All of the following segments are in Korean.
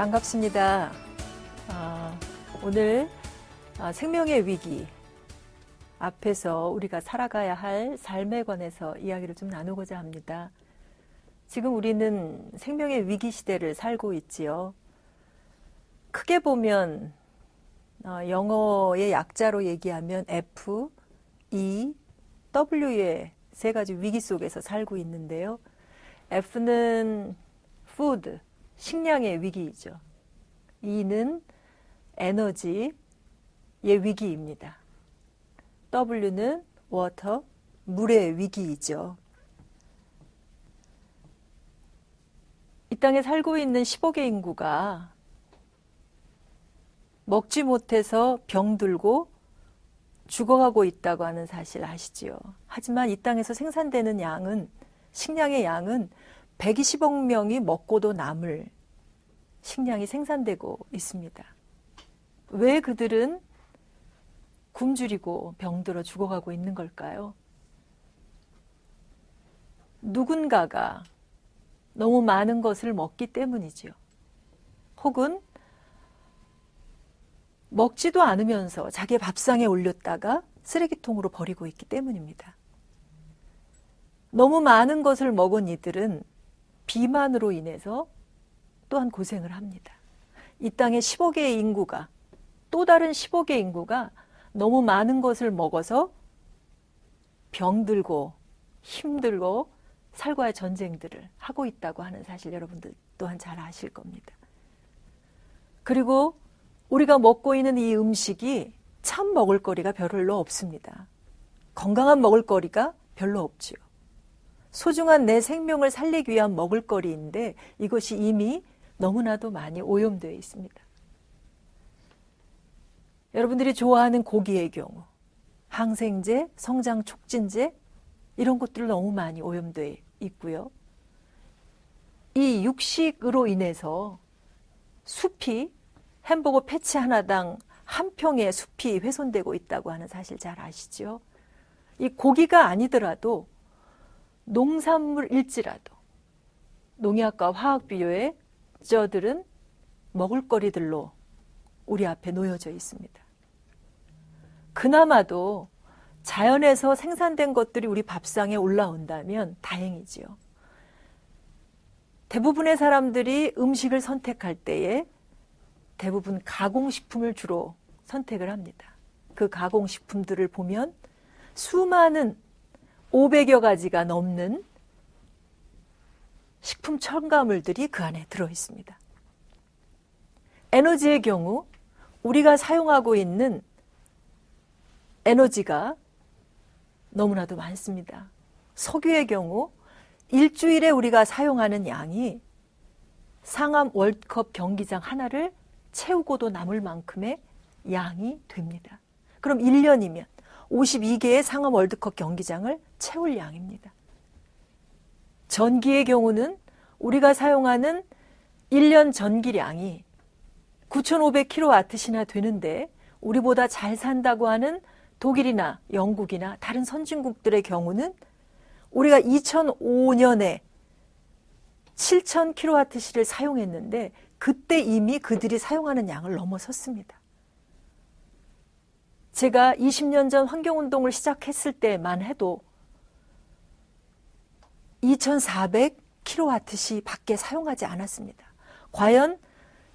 반갑습니다. 오늘 생명의 위기 앞에서 우리가 살아가야 할 삶에 관해서 이야기를 좀 나누고자 합니다. 지금 우리는 생명의 위기 시대를 살고 있지요. 크게 보면 영어의 약자로 얘기하면 F, E, W의 세 가지 위기 속에서 살고 있는데요. F는 food, 식량의 위기이죠. E는 에너지의 위기입니다. W는 water, 물의 위기이죠. 이 땅에 살고 있는 10억의 인구가 먹지 못해서 병들고 죽어가고 있다고 하는 사실 아시지요? 하지만 이 땅에서 생산되는 양은, 식량의 양은 120억 명이 먹고도 남을 식량이 생산되고 있습니다. 왜 그들은 굶주리고 병들어 죽어가고 있는 걸까요? 누군가가 너무 많은 것을 먹기 때문이지요. 혹은 먹지도 않으면서 자기의 밥상에 올렸다가 쓰레기통으로 버리고 있기 때문입니다. 너무 많은 것을 먹은 이들은 비만으로 인해서 또한 고생을 합니다. 이 땅의 10억의 인구가, 또 다른 10억의 인구가 너무 많은 것을 먹어서 병들고 힘들고 살과의 전쟁들을 하고 있다고 하는 사실 여러분들 또한 잘 아실 겁니다. 그리고 우리가 먹고 있는 이 음식이 참 먹을거리가 별로 없습니다. 건강한 먹을거리가 별로 없지요. 소중한 내 생명을 살리기 위한 먹을거리인데 이것이 이미 너무나도 많이 오염되어 있습니다. 여러분들이 좋아하는 고기의 경우 항생제, 성장 촉진제 이런 것들 너무 많이 오염되어 있고요. 이 육식으로 인해서 숲이 햄버거 패치 하나당 한 평의 숲이 훼손되고 있다고 하는 사실 잘 아시죠? 이 고기가 아니더라도 농산물일지라도 농약과 화학 비료의 저들은 먹을거리들로 우리 앞에 놓여져 있습니다. 그나마도 자연에서 생산된 것들이 우리 밥상에 올라온다면 다행이지요. 대부분의 사람들이 음식을 선택할 때에 대부분 가공식품을 주로 선택을 합니다. 그 가공식품들을 보면 수많은 500여 가지가 넘는 식품 첨가물들이 그 안에 들어있습니다. 에너지의 경우 우리가 사용하고 있는 에너지가 너무나도 많습니다. 석유의 경우 일주일에 우리가 사용하는 양이 상암 월드컵 경기장 하나를 채우고도 남을 만큼의 양이 됩니다. 그럼 1년이면 52개의 상암 월드컵 경기장을 채울 양입니다. 전기의 경우는 우리가 사용하는 1년 전기량이 9,500kWh나 되는데 우리보다 잘 산다고 하는 독일이나 영국이나 다른 선진국들의 경우는 우리가 2005년에 7,000kWh를 사용했는데 그때 이미 그들이 사용하는 양을 넘어섰습니다. 제가 20년 전 환경운동을 시작했을 때만 해도 2,400kWh 밖에 사용하지 않았습니다. 과연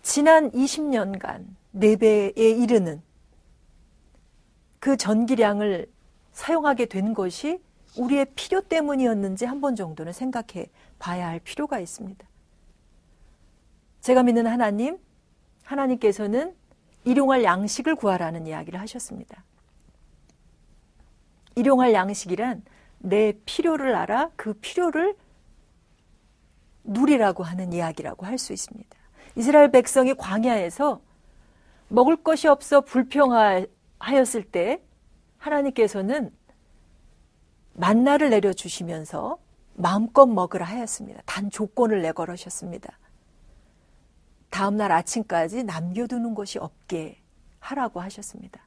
지난 20년간 4배에 이르는 그 전기량을 사용하게 된 것이 우리의 필요 때문이었는지 한 번 정도는 생각해 봐야 할 필요가 있습니다. 제가 믿는 하나님께서는 일용할 양식을 구하라는 이야기를 하셨습니다. 일용할 양식이란 내 필요를 알아 그 필요를 누리라고 하는 이야기라고 할 수 있습니다. 이스라엘 백성이 광야에서 먹을 것이 없어 불평하였을 때 하나님께서는 만나를 내려주시면서 마음껏 먹으라 하였습니다. 단 조건을 내걸으셨습니다. 다음날 아침까지 남겨두는 것이 없게 하라고 하셨습니다.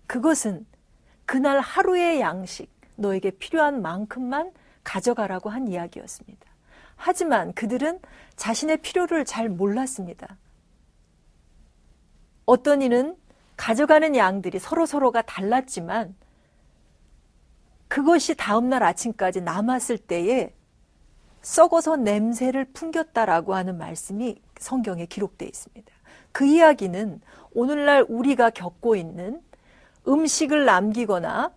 그것은 그날 하루의 양식, 너에게 필요한 만큼만 가져가라고 한 이야기였습니다. 하지만 그들은 자신의 필요를 잘 몰랐습니다. 어떤 이는 가져가는 양들이 서로가 달랐지만 그것이 다음날 아침까지 남았을 때에 썩어서 냄새를 풍겼다라고 하는 말씀이 성경에 기록되어 있습니다. 그 이야기는 오늘날 우리가 겪고 있는 음식을 남기거나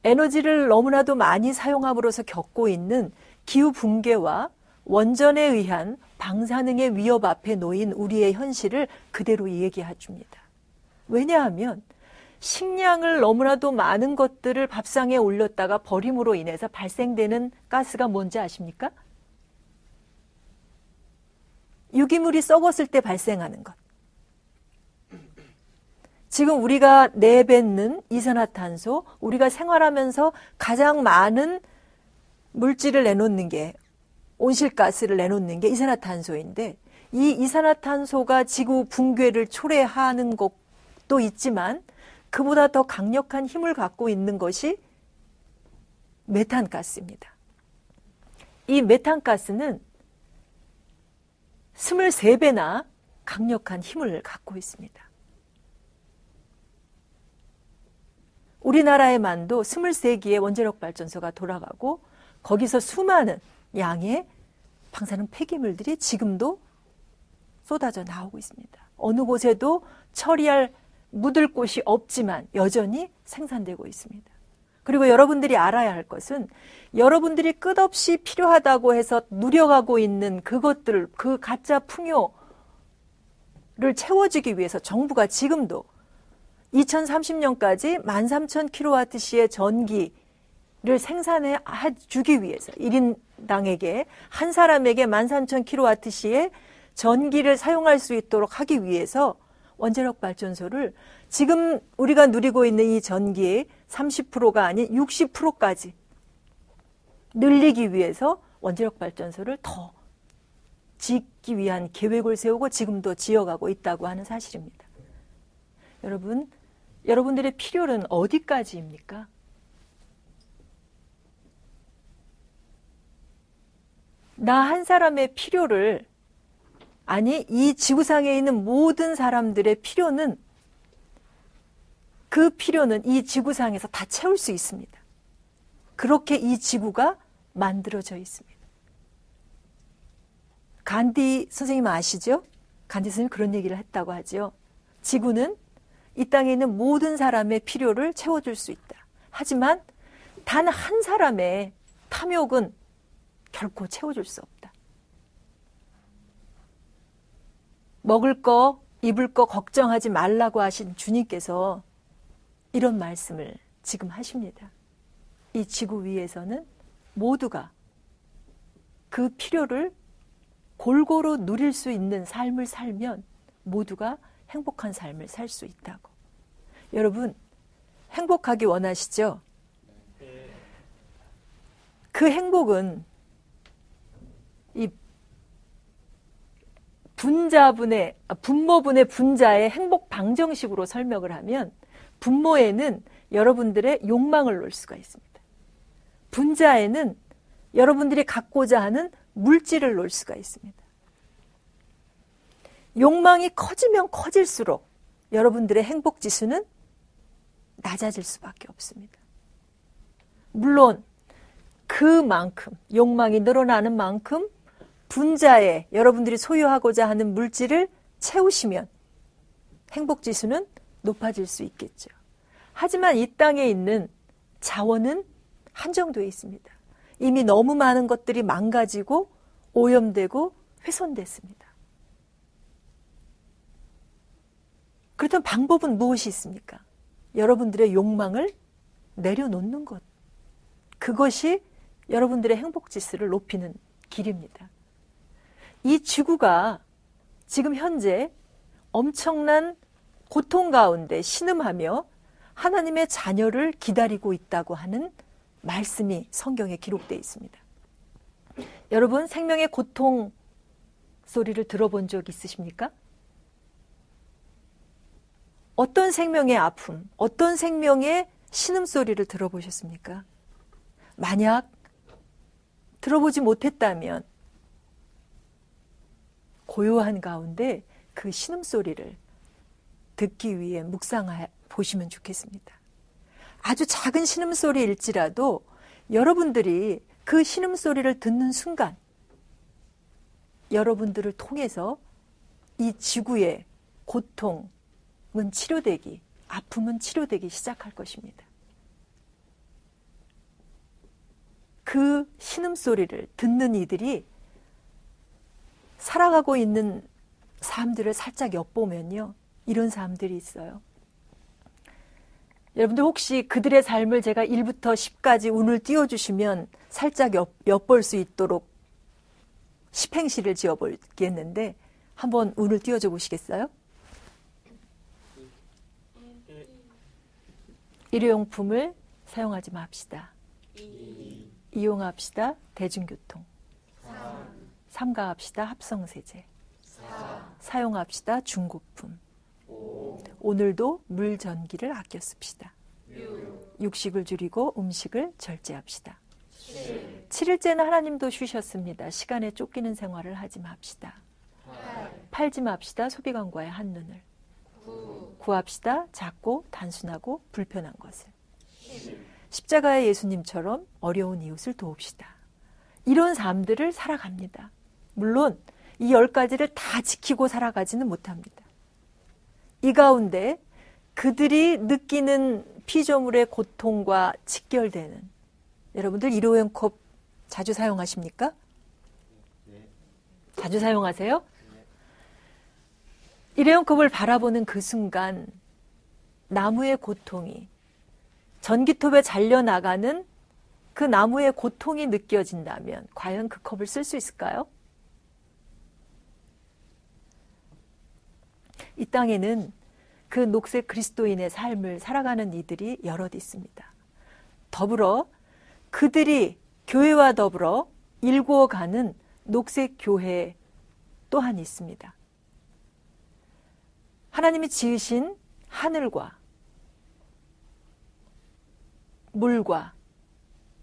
에너지를 너무나도 많이 사용함으로써 겪고 있는 기후 붕괴와 원전에 의한 방사능의 위협 앞에 놓인 우리의 현실을 그대로 얘기해 줍니다. 왜냐하면 식량을 너무나도 많은 것들을 밥상에 올렸다가 버림으로 인해서 발생되는 가스가 뭔지 아십니까? 유기물이 썩었을 때 발생하는 것. 지금 우리가 내뱉는 이산화탄소, 우리가 생활하면서 가장 많은 물질을 내놓는 게, 온실가스를 내놓는 게 이산화탄소인데, 이 이산화탄소가 지구 붕괴를 초래하는 것도 있지만 그보다 더 강력한 힘을 갖고 있는 것이 메탄가스입니다. 이 메탄가스는 23배나 강력한 힘을 갖고 있습니다. 우리나라에만도 23기의 원자력 발전소가 돌아가고 거기서 수많은 양의 방사능 폐기물들이 지금도 쏟아져 나오고 있습니다. 어느 곳에도 처리할 묻을 곳이 없지만 여전히 생산되고 있습니다. 그리고 여러분들이 알아야 할 것은 여러분들이 끝없이 필요하다고 해서 누려가고 있는 그것들, 그 가짜 풍요를 채워주기 위해서 정부가 지금도 2030년까지 13,000kWh의 전기를 생산해 주기 위해서 1인당에게 한 사람에게 13,000kWh의 전기를 사용할 수 있도록 하기 위해서 원자력 발전소를 지금 우리가 누리고 있는 이 전기의 30%가 아닌 60%까지 늘리기 위해서 원자력 발전소를 더 짓기 위한 계획을 세우고 지금도 지어가고 있다고 하는 사실입니다. 여러분, 여러분들의 필요는 어디까지입니까? 나 한 사람의 필요를, 아니 이 지구상에 있는 모든 사람들의 필요는, 그 필요는 이 지구상에서 다 채울 수 있습니다. 그렇게 이 지구가 만들어져 있습니다. 간디 선생님 아시죠? 간디 선생님 그런 얘기를 했다고 하죠. 지구는 이 땅에 있는 모든 사람의 필요를 채워줄 수 있다. 하지만 단 한 사람의 탐욕은 결코 채워줄 수 없다. 먹을 거, 입을 거 걱정하지 말라고 하신 주님께서 이런 말씀을 지금 하십니다. 이 지구 위에서는 모두가 그 필요를 골고루 누릴 수 있는 삶을 살면 모두가 행복한 삶을 살 수 있다고. 여러분, 행복하기 원하시죠? 그 행복은 이 분모분의 분자의 행복 방정식으로 설명을 하면 분모에는 여러분들의 욕망을 놓을 수가 있습니다. 분자에는 여러분들이 갖고자 하는 물질을 놓을 수가 있습니다. 욕망이 커지면 커질수록 여러분들의 행복 지수는 낮아질 수밖에 없습니다. 물론 그만큼 욕망이 늘어나는 만큼 분자에 여러분들이 소유하고자 하는 물질을 채우시면 행복 지수는 높아질 수 있겠죠. 하지만 이 땅에 있는 자원은 한정되어 있습니다. 이미 너무 많은 것들이 망가지고 오염되고 훼손됐습니다. 그렇다면 방법은 무엇이 있습니까? 여러분들의 욕망을 내려놓는 것. 그것이 여러분들의 행복 지수를 높이는 길입니다. 이 지구가 지금 현재 엄청난 고통 가운데 신음하며 하나님의 자녀를 기다리고 있다고 하는 말씀이 성경에 기록되어 있습니다. 여러분, 생명의 고통 소리를 들어본 적 있으십니까? 어떤 생명의 아픔, 어떤 생명의 신음소리를 들어보셨습니까? 만약 들어보지 못했다면 고요한 가운데 그 신음소리를 듣기 위해 묵상해 보시면 좋겠습니다. 아주 작은 신음소리일지라도 여러분들이 그 신음소리를 듣는 순간 여러분들을 통해서 이 지구의 고통은 치료되기, 아픔은 치료되기 시작할 것입니다. 그 신음소리를 듣는 이들이 살아가고 있는 삶들을 살짝 엿보면요, 이런 사람들이 있어요. 여러분들 혹시 그들의 삶을 제가 1부터 10까지 운을 띄워주시면 살짝 엿볼 수 있도록 십행시를 지어보겠는데 한번 운을 띄워줘 보시겠어요? 일회용품을 사용하지 맙시다. 이용합시다. 대중교통. 삼가합시다. 합성세제. 사용합시다. 중고품. 오늘도 물, 전기를 아껴 씁시다. 육식을 줄이고 음식을 절제합시다. 7일째는 하나님도 쉬셨습니다. 시간에 쫓기는 생활을 하지 맙시다. 팔지 맙시다. 소비관과의 한눈을. 구합시다. 작고 단순하고 불편한 것을. 십자가의 예수님처럼 어려운 이웃을 도웁시다. 이런 삶들을 살아갑니다. 물론 이 10가지를 다 지키고 살아가지는 못합니다. 이 가운데 그들이 느끼는 피조물의 고통과 직결되는, 여러분들 일회용 컵 자주 사용하십니까? 자주 사용하세요? 일회용 컵을 바라보는 그 순간 나무의 고통이, 전기톱에 잘려나가는 그 나무의 고통이 느껴진다면 과연 그 컵을 쓸 수 있을까요? 이 땅에는 그 녹색 그리스도인의 삶을 살아가는 이들이 여럿 있습니다. 더불어 그들이 교회와 더불어 일구어가는 녹색 교회 또한 있습니다. 하나님이 지으신 하늘과 물과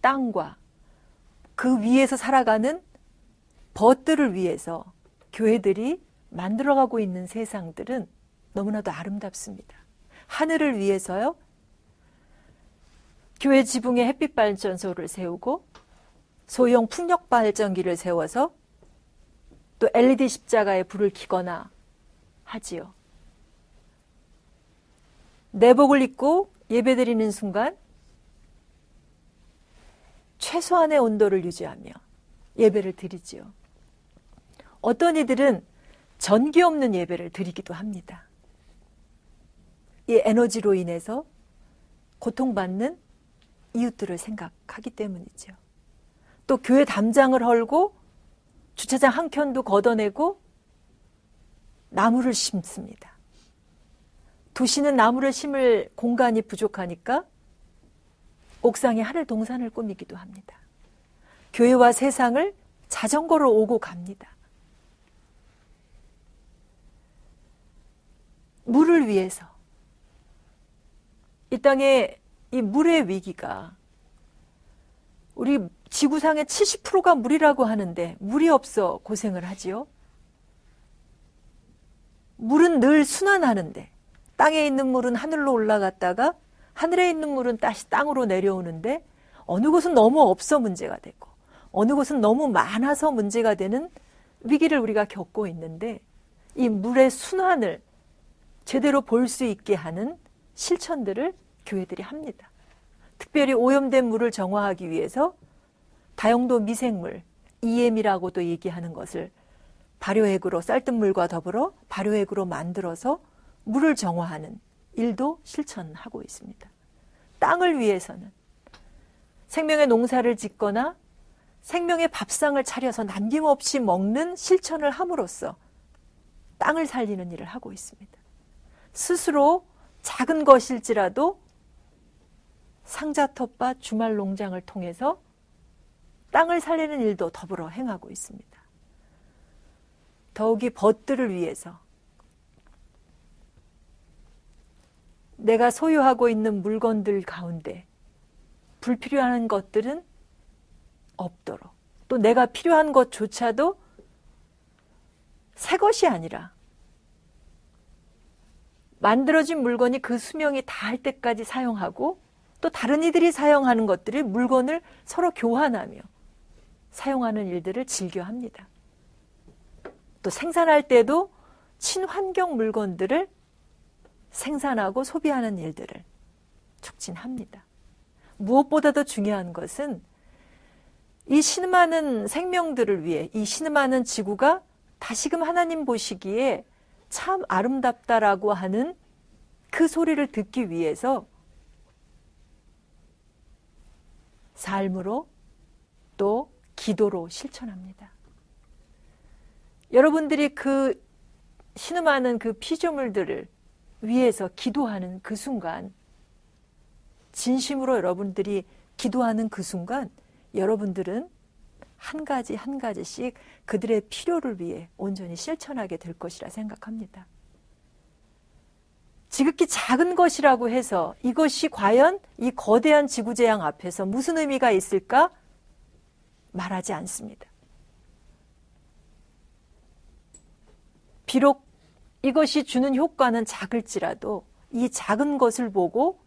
땅과 그 위에서 살아가는 벗들을 위해서 교회들이 만들어가고 있는 세상들은 너무나도 아름답습니다. 하늘을 위해서요, 교회 지붕에 햇빛 발전소를 세우고 소형 풍력 발전기를 세워서 또 LED 십자가에 불을 켜거나 하지요. 내복을 입고 예배드리는 순간 최소한의 온도를 유지하며 예배를 드리지요. 어떤 이들은 전기 없는 예배를 드리기도 합니다. 이 에너지로 인해서 고통받는 이웃들을 생각하기 때문이죠. 또 교회 담장을 헐고 주차장 한 켠도 걷어내고 나무를 심습니다. 도시는 나무를 심을 공간이 부족하니까 옥상에 하늘 동산을 꾸미기도 합니다. 교회와 세상을 자전거로 오고 갑니다. 물을 위해서. 이 땅에 이 물의 위기가, 우리 지구상의 70%가 물이라고 하는데 물이 없어 고생을 하지요. 물은 늘 순환하는데 땅에 있는 물은 하늘로 올라갔다가 하늘에 있는 물은 다시 땅으로 내려오는데 어느 곳은 너무 없어 문제가 되고 어느 곳은 너무 많아서 문제가 되는 위기를 우리가 겪고 있는데, 이 물의 순환을 제대로 볼 수 있게 하는 실천들을 교회들이 합니다. 특별히 오염된 물을 정화하기 위해서 다용도 미생물, EM이라고도 얘기하는 것을 발효액으로, 쌀뜨물과 더불어 발효액으로 만들어서 물을 정화하는 일도 실천하고 있습니다. 땅을 위해서는 생명의 농사를 짓거나 생명의 밥상을 차려서 남김없이 먹는 실천을 함으로써 땅을 살리는 일을 하고 있습니다. 스스로 작은 것일지라도 상자 텃밭 주말 농장을 통해서 땅을 살리는 일도 더불어 행하고 있습니다. 더욱이 벗들을 위해서 내가 소유하고 있는 물건들 가운데 불필요한 것들은 없도록, 또 내가 필요한 것조차도 새 것이 아니라 만들어진 물건이 그 수명이 다할 때까지 사용하고 또 다른 이들이 사용하는 것들이 물건을 서로 교환하며 사용하는 일들을 즐겨합니다. 또 생산할 때도 친환경 물건들을 생산하고 소비하는 일들을 촉진합니다. 무엇보다도 중요한 것은 이 신음하는 생명들을 위해 이 신음하는 지구가 다시금 하나님 보시기에 참 아름답다라고 하는 그 소리를 듣기 위해서 삶으로 또 기도로 실천합니다. 여러분들이 그 신음하는 그 피조물들을 위해서 기도하는 그 순간, 진심으로 여러분들이 기도하는 그 순간 여러분들은 한 가지 한 가지씩 그들의 필요를 위해 온전히 실천하게 될 것이라 생각합니다. 지극히 작은 것이라고 해서 이것이 과연 이 거대한 지구재앙 앞에서 무슨 의미가 있을까? 말하지 않습니다. 비록 이것이 주는 효과는 작을지라도 이 작은 것을 보고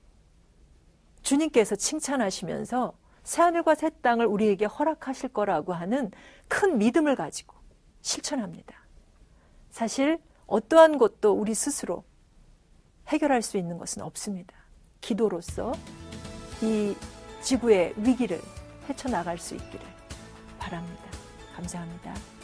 주님께서 칭찬하시면서 새하늘과 새 땅을 우리에게 허락하실 거라고 하는 큰 믿음을 가지고 실천합니다. 사실 어떠한 것도 우리 스스로 해결할 수 있는 것은 없습니다. 기도로서 이 지구의 위기를 헤쳐나갈 수 있기를 바랍니다. 감사합니다.